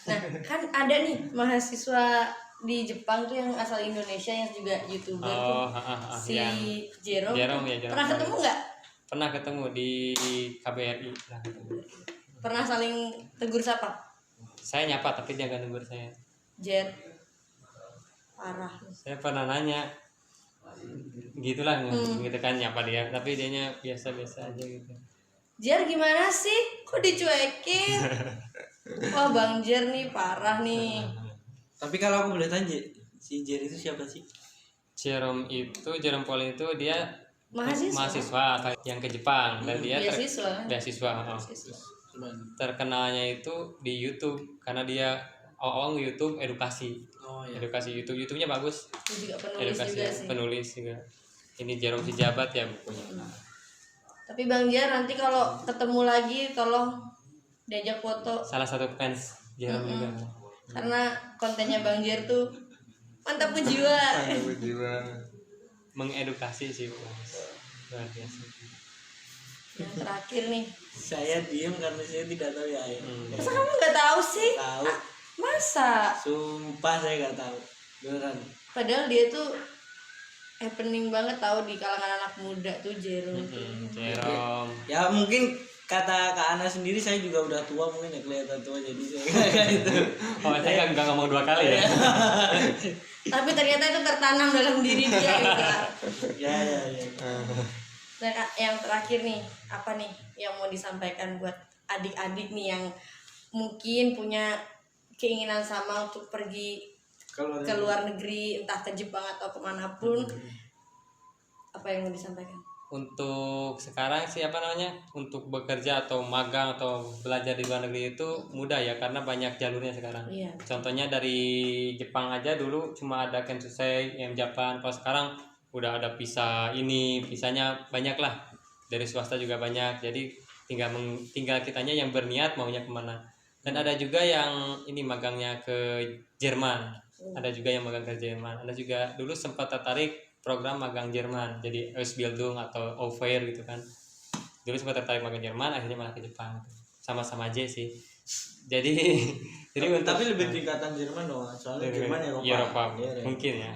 Nah, kan ada nih mahasiswa di Jepang tuh yang asal Indonesia yang juga YouTuber tuh. Si Jerome. Jerome. Pernah ketemu nggak? Pernah ketemu di KBRI. Pernah saling tegur sapa? Saya nyapa tapi dia nggak tegur saya. Jer. Parah. Saya pernah nanya. Gitulah gitu kan, nyapa dia tapi dianya biasa-biasa aja gitu. Jer gimana sih? Kok dicuekin? Wah Bang Jer nih parah nih. Tapi kalau aku boleh tanya, si Jer itu siapa sih? Jerome Pauline itu dia mahasiswa yang ke Jepang dan dia beasiswa. Terkenalnya itu di YouTube karena dia YouTube edukasi. Edukasi YouTube-nya bagus. Dia juga penulis Edukasi juga sih. penulis juga. Ini Jerome Sijabat ya bukunya. Tapi Bang Jer nanti kalau ketemu lagi tolong diajak foto. Salah satu fans Jerome juga. Karena kontennya Bang Jer tuh mantap jiwa. Mengedukasi sih, luar biasa. Yang terakhir nih. Saya diem karena saya tidak tahu ya. Masa kamu nggak tahu sih? Tahu. Masa? Sumpah saya nggak tahu. Beneran. Padahal dia tuh happening banget tahu di kalangan anak muda tuh Jerome. Jerome. Ya mungkin kata Kak Ana sendiri saya juga udah tua, mungkin ya kelihatan tua jadi saya kayak gitu. Saya nggak ngomong 2 kali ya. Tapi ternyata itu tertanam dalam diri dia gitu. Ya. Dan yang terakhir nih, apa nih yang mau disampaikan buat adik-adik nih yang mungkin punya keinginan sama untuk pergi ke luar negeri, entah ke Jepang atau kemanapun, apa yang mau disampaikan? Untuk sekarang sih untuk bekerja atau magang atau belajar di luar negeri itu mudah ya, karena banyak jalurnya sekarang. Contohnya dari Jepang aja dulu cuma ada Kensusei, Japan. Kalau sekarang udah ada visa ini, visanya banyak lah, dari swasta juga banyak, jadi tinggal kitanya yang berniat maunya kemana. Dan ada juga yang ini magangnya ke Jerman, ada juga yang magang ke Jerman, ada juga dulu sempat tertarik program magang Jerman, jadi Ausbildung atau au pair gitu kan. Dulu sempat tertarik magang Jerman, akhirnya malah ke Jepang, sama-sama aja sih. Jadi tapi lebih tingkatan Jerman dong, soalnya Jerman Eropa mungkin ya.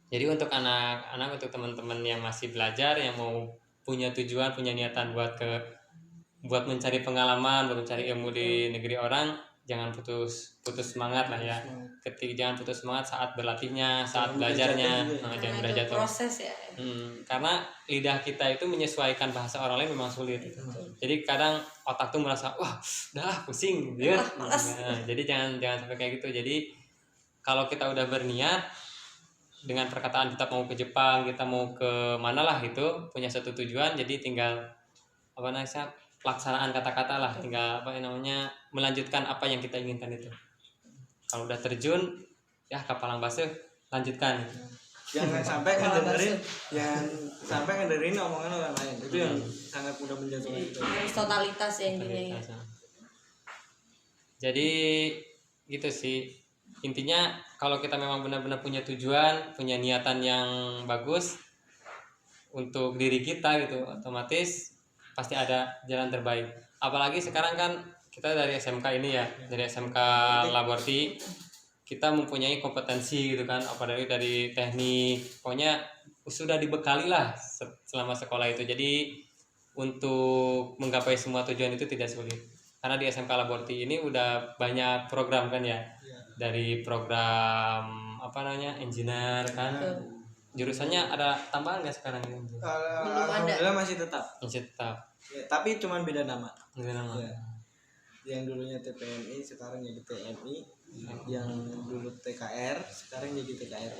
Jadi untuk anak-anak, untuk teman-teman yang masih belajar, yang mau punya tujuan, punya niatan buat mencari pengalaman, buat mencari ilmu di negeri orang, jangan putus semangat lah ya. Jangan putus semangat saat berlatihnya, saat belajarnya, jangan mudah jatuh. Proses ya. Karena lidah kita itu menyesuaikan bahasa orang lain memang sulit. Jadi kadang otak tuh merasa wah, udah pusing, gitu. Jadi jangan sampai kayak gitu. Jadi kalau kita udah berniat dengan perkataan kita mau ke Jepang, kita mau ke mana lah itu, punya satu tujuan, jadi tinggal pelaksanaan kata-kata lah, tinggal melanjutkan apa yang kita inginkan itu. Kalau udah terjun ya kapalang basuh, lanjutkan. Jangan sampai ngedengerin omongan orang lain, itu yang sangat mudah menjatuhkan itu. Harus totalitas ya intinya. Jadi gitu sih, intinya kalau kita memang benar-benar punya tujuan, punya niatan yang bagus untuk diri kita gitu, otomatis pasti ada jalan terbaik. Apalagi sekarang kan kita dari SMK ini ya, dari SMK Laborti, kita mempunyai kompetensi gitu kan, apalagi dari teknik, pokoknya sudah dibekali lah selama sekolah itu. Jadi untuk menggapai semua tujuan itu tidak sulit, karena di SMK Laborti ini udah banyak program kan ya, dari program engineer kan. Jurusannya ada tambahan nggak sekarang ini? Alhamdulillah masih tetap. Ya, tapi cuma beda nama. Ya. Yang dulunya TPMI sekarang jadi TMI, yang dulu TKR sekarang jadi TKR.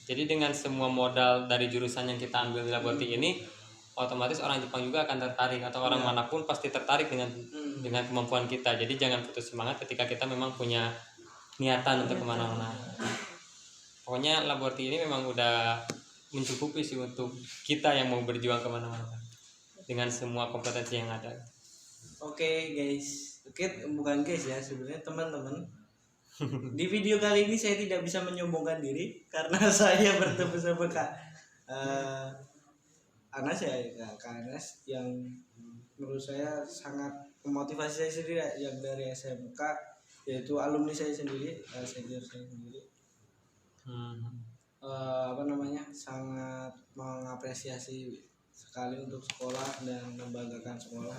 Jadi dengan semua modal dari jurusan yang kita ambil di Laborti ini, otomatis orang Jepang juga akan tertarik, atau orang manapun pasti tertarik dengan kemampuan kita. Jadi jangan putus semangat ketika kita memang punya niatan untuk kemana-mana. Pokoknya Laborti ini memang udah mencukupi sih untuk kita yang mau berjuang kemana-mana dengan semua kompetensi yang ada. Oke guys, bukan guys ya, sebenarnya teman-teman. Di video kali ini saya tidak bisa menyombongkan diri karena saya bertemu sama Kak Anas ya, Kak Anas yang menurut saya sangat memotivasi saya sendiri, yang dari SMK, yaitu alumni saya sendiri, senior saya sendiri. Sangat mengapresiasi sekali untuk sekolah dan membanggakan sekolah.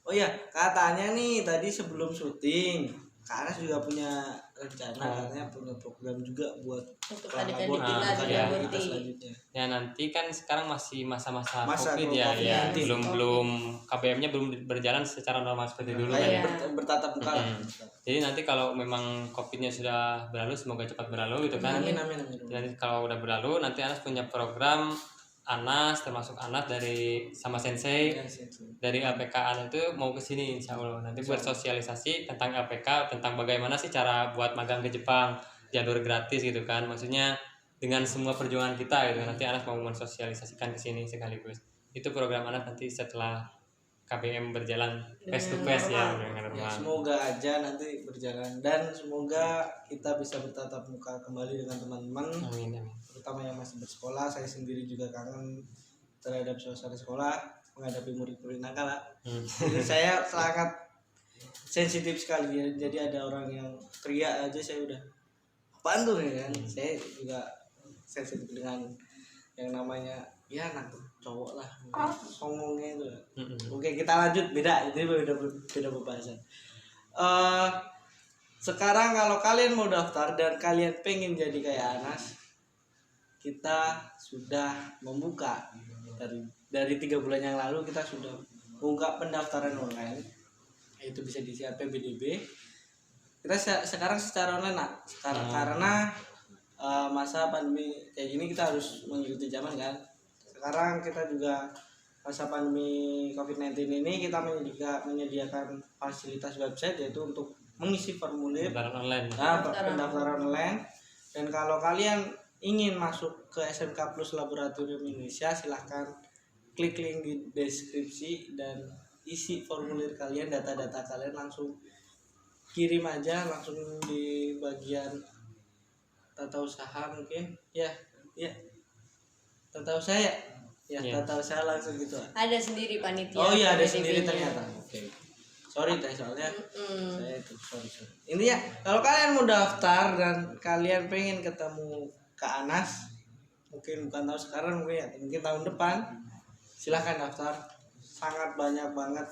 Oh ya, katanya nih tadi sebelum syuting, Kak Anas juga punya rencana, katanya punya program juga buat untuk adik-adik kita selanjutnya. Ya nanti kan sekarang masih masa COVID COVID ya, belum KBM-nya belum berjalan secara normal seperti dulu kan ya. Bertatap muka. Jadi nanti kalau memang COVID-nya sudah berlalu, semoga cepat berlalu gitu kan. Amin. Jadi kalau udah berlalu, nanti Anas punya program termasuk Anas dari sama Sensei dari LPK Anas itu mau ke sini insya Allah nanti buat sosialisasi tentang LPK, tentang bagaimana sih cara buat magang ke Jepang, jalur gratis gitu kan, maksudnya dengan semua perjuangan kita gitu. Nanti Anas mau mensosialisasikan ke sini sekaligus. Itu program Anas nanti setelah KBM berjalan face to face ya. Semoga aja nanti berjalan dan semoga kita bisa bertatap muka kembali dengan teman-teman. Amin. Terutama yang masih bersekolah. Saya sendiri juga kangen terhadap suasana sekolah, menghadapi murid-murid nakal. Jadi saya sangat sensitif sekali ya. Jadi ada orang yang teriak aja saya udah apaan tuh ya kan. Saya juga sensitif dengan yang namanya ya anak cowok lah, songongnya itu. Oke, kita lanjut, beda pembahasan. Sekarang kalau kalian mau daftar dan kalian pengen jadi kayak Anas, kita sudah membuka dari 3 bulan yang lalu kita sudah buka pendaftaran online, itu bisa diisi PBDB. Kita sekarang secara online karena masa pandemi kayak gini kita harus mengikuti zaman kan. Sekarang kita juga masa pandemi COVID-19 ini kita menyediakan fasilitas website, yaitu untuk mengisi formulir pendaftaran online. pendaftaran online. Dan kalau kalian ingin masuk ke SMK Plus Laboratorium Indonesia, silahkan klik link di deskripsi dan isi formulir kalian, data-data kalian langsung kirim aja langsung di bagian tata usaha mungkin ya tata usaha ya tata usaha langsung gitu. Ada sendiri panitia. Oh iya ada PDP-nya. sendiri ternyata. Oke. Sorry teh soalnya saya itu sorry. Intinya kalau kalian mau daftar dan kalian pengen ketemu Kak Anas, mungkin bukan tahun sekarang mungkin ya, mungkin tahun depan, silahkan daftar. Sangat banyak banget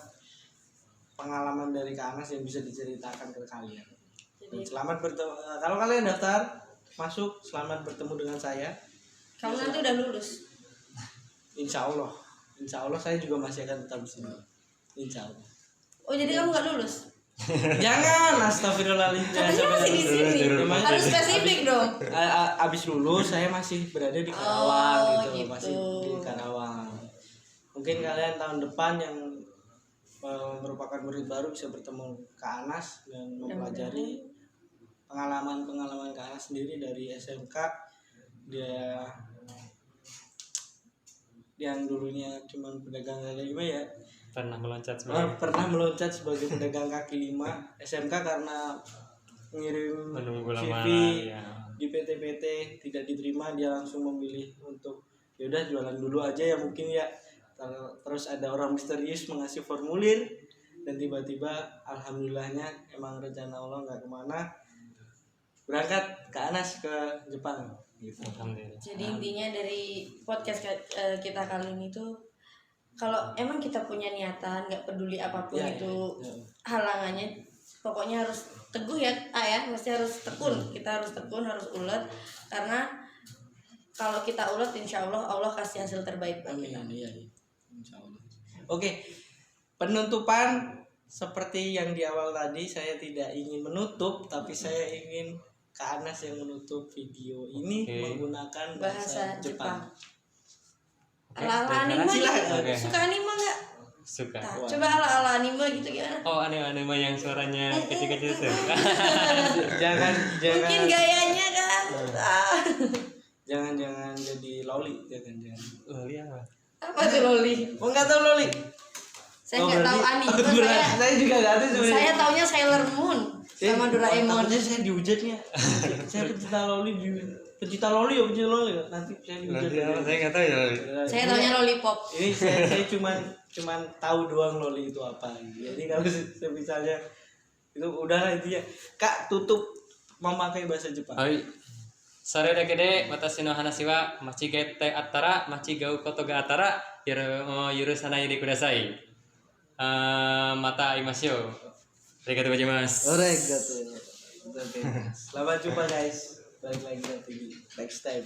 pengalaman dari Kak Anas yang bisa diceritakan ke kalian. Dan selamat bertemu. Kalau kalian daftar masuk, selamat bertemu dengan saya. Kamu nanti udah lulus. Insya Allah saya juga masih akan tetap di sini. Insya Allah. Oh jadi kamu nggak lulus? Jangan, astagfirullahaladzim. Katanya masih di sini. Harus spesifik dong. Abis lulus saya masih berada di Karawang gitu. gitu. Masih di Karawang. Mungkin kalian tahun depan yang merupakan murid baru bisa bertemu Kak Anas dan mempelajari pengalaman Kak Anas sendiri dari SMK. Dia yang dulunya cuma pedagang kaki lima ya pernah meloncat sebagai pedagang kaki lima. SMK karena ngirim menunggu CV lamaran di PT-PT tidak diterima, dia langsung memilih untuk yaudah jualan dulu aja ya mungkin ya. Terus ada orang misterius mengasih formulir dan tiba-tiba alhamdulillahnya emang rencana Allah nggak kemana, berangkat ke Anas ke Jepang gitu. Alhamdulillah. Jadi intinya dari podcast kita kali ini tuh kalau emang kita punya niatan, nggak peduli apapun itu halangannya, pokoknya harus teguh ya, mesti harus tekun. Kita harus tekun, harus ulet, karena kalau kita ulet, insya Allah kasih hasil terbaik buat kita. Iya. Insya Allah. Oke, penutupan seperti yang di awal tadi, saya tidak ingin menutup, tapi saya ingin Kak Anas yang menutup video ini menggunakan bahasa Jepang. Ala-ala anime gitu. Suka anime nggak? Suka. Nah, coba ala-ala anime gitu gimana? Oh anime yang suaranya kecil-kecil tuh. jangan Mungkin gayanya kan. jangan jadi loli, jangan. Loli apa? Apa tuh loli? Oh nggak tahu loli. Saya nggak tahu anime. Saya juga nggak tahu sebenarnya. Saya taunya Sailor Moon sama Doraemon. Takutnya saya dihujatnya. Saya pecinta loli ya nanti saya dihujat. Saya nggak tahu ya. Saya taunya lollipop. Ini saya cuman tahu doang loli itu apa. Jadi kalau misalnya itu udahlah intinya. Kak tutup memakai bahasa Jepang. Sore dake de watashi no hanashi wa machigete attara machigau koto ga attara yurusanai de kudasai. Mata imashou. Arigatou gozaimasu. Arigatou. Selamat jumpa guys. Balik lagi nanti next time.